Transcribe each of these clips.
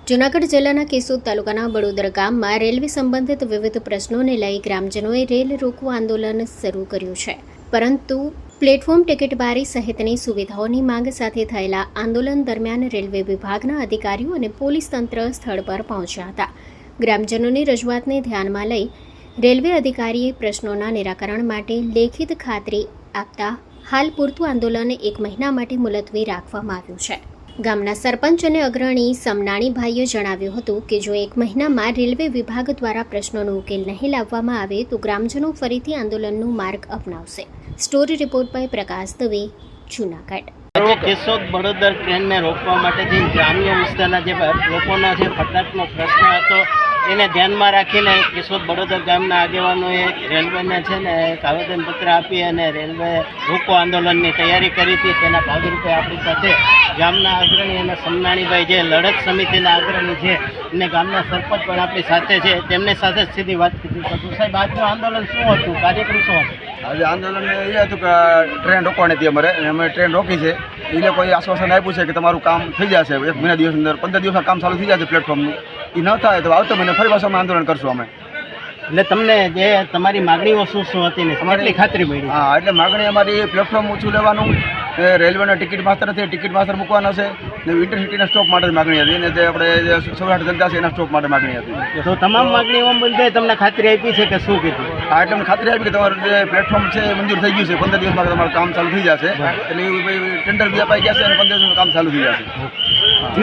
જૂનાગઢ જિલ્લાના કેશોદ તાલુકાના બડોદર ગામમાં રેલવે સંબંધિત વિવિધ પ્રશ્નોને લઈ ગ્રામજનોએ રેલ રોકો આંદોલન શરૂ કર્યું છે. પરંતુ પ્લેટફોર્મ ટિકિટ બારી સહિતની સુવિધાઓની માંગ સાથે થયેલા આંદોલન દરમિયાન રેલવે વિભાગના અધિકારીઓ અને પોલીસ તંત્ર સ્થળ પર પહોંચ્યા હતા. ગ્રામજનોની રજૂઆતને ધ્યાનમાં લઈ રેલવે અધિકારીએ પ્રશ્નોના નિરાકરણ માટે લેખિત ખાતરી આપતા હાલ પૂરતું આંદોલન 1 મહિના માટે મુલતવી રાખવામાં આવ્યું છે. ગામના સરપંચ અને અગ્રણી સમનાણીભાઈએ જણાવ્યું હતું કે જો 1 મહિનામાં રેલવે વિભાગ દ્વારા પ્રશ્નોનો ઉકેલ નહીં લાવવામાં આવે તો ગ્રામજનો ફરીથી આંદોલનનો માર્ગ અપનાવશે. સ્ટોરી રિપોર્ટ બાય પ્રકાશ દવે, જૂનાગઢ. કેશોદ બડોદર ટ્રેનને રોકવા માટે જે ગ્રામ્ય વિસ્તારના જે લોકોનો જે ફટાકનો પ્રશ્ન હતો એને ધ્યાનમાં રાખીને કેશોદ બડોદર ગામના આગેવાનોએ રેલવેને છે ને એક આવેદનપત્ર આપી અને રેલવે રોકો આંદોલનની તૈયારી કરી હતી. તેના ભાગરૂપે આપણી સાથે ગામના અગ્રણી અને સમનાણીભાઈ જે લડત સમિતિના અગ્રણી છે અને ગામના સરપંચ પણ આપણી સાથે છે, તેમની સાથે જ સીધી વાત કરી. તો સાહેબ, આજનું આંદોલન શું હતું, કાર્યક્રમ શું હતું? આજે આંદોલન એ હતું કે ટ્રેન રોકવાની હતી અમારે, અમે ટ્રેન રોકી છે. એ લોકોએ આશ્વાસન આપ્યું છે કે તમારું કામ થઈ જશે 1 મહિના દિવસ અંદર, 15 દિવસમાં કામ ચાલુ થઈ જશે પ્લેટફોર્મનું. એ ન થાય તો આવતો મહિને ફરી પાછું અમે આંદોલન કરશું અમે. એટલે તમને જે તમારી માગણીઓ શું હતી ને તમારી ખાતરી મળી? હા, એટલે માગણી અમારી પ્લેટફોર્મ ઓછું લેવાનું, રેલવેના ટિકિટ માસ્ટર નથી, ટિકિટ માસ્ટર મૂકવાનો છે ને ઇન્ટરસિટીના સ્ટોપ માટે માગણી હતી ને જે આપણે સૌરાષ્ટ્ર જનતા છે એના સ્ટોપ માટે માગણી હતી. તો તમામ માગણીઓ બંધાઈ તમને ખાતરી આપી છે કે શું કીધું? હા, એટલે અમને ખાતરી આપી કે તમારું જે પ્લેટફોર્મ છે એ મંજૂર થઈ ગયું છે, 15 દિવસમાં તમારું કામ ચાલુ થઈ જશે. એટલે ટેન્ડર બી અપાઈ ગયા છે અને 15 દિવસમાં કામ ચાલુ થઈ જશે.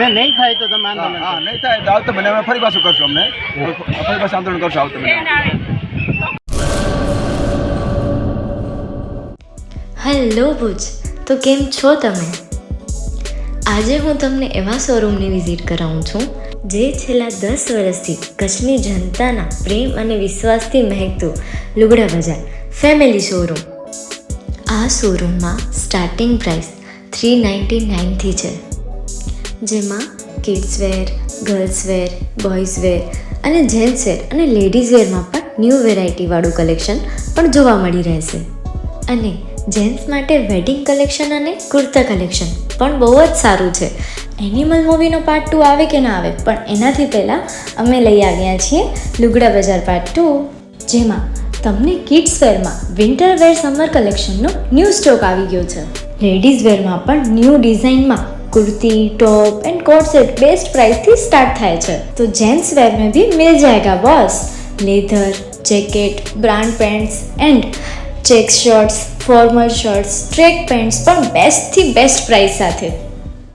ને નહીં થાય તો તમે આંદોલન? હા, નહીં થાય તો આવતો મને અમે ફરી પાછું કરશું, અમને ફરી પાછું આંદોલન કરશું આવતો મને. હેલો ભુજ, તો કેમ છો તમે? આજે હું તમને એવા શોરૂમની વિઝિટ કરાવું છું જે છેલ્લા 10 વર્ષથી કચ્છની જનતાના પ્રેમ અને વિશ્વાસથી મહેકતું લુગડા બજાર ફેમિલી શોરૂમ. આ શોરૂમમાં સ્ટાર્ટિંગ પ્રાઇસ 399થી છે, જેમાં kids wear, girls wear, boys wear અને જેન્ટ્સ વેર અને લેડીઝ વેરમાં પણ ન્યૂ વેરાયટીવાળું કલેક્શન પણ જોવા મળી રહેશે. અને જેન્ટ્સ માટે વેડિંગ કલેક્શન અને કુર્તા કલેક્શન પણ બહુ જ સારું છે. એનિમલ મૂવીનો પાર્ટ 2 આવે કે ના આવે, પણ એનાથી પહેલાં અમે લઈ આવ્યા છીએ લુગડા બજાર પાર્ટ 2, જેમાં તમને કિડ્સ વેરમાં વિન્ટર વેર સમર કલેક્શનનો ન્યૂ સ્ટોક આવી ગયો છે. લેડીઝ વેરમાં પણ ન્યૂ ડિઝાઇનમાં kurti, top and coat set best price थी स्टार्ट थाय छे. तो जेंट्स वेर में भी मिल जाएगा boss. Leather, jacket, brand pants and check shirts, formal shirts, track pants પણ બેસ્ટ થી બેસ્ટ પ્રાઇસ સાથે.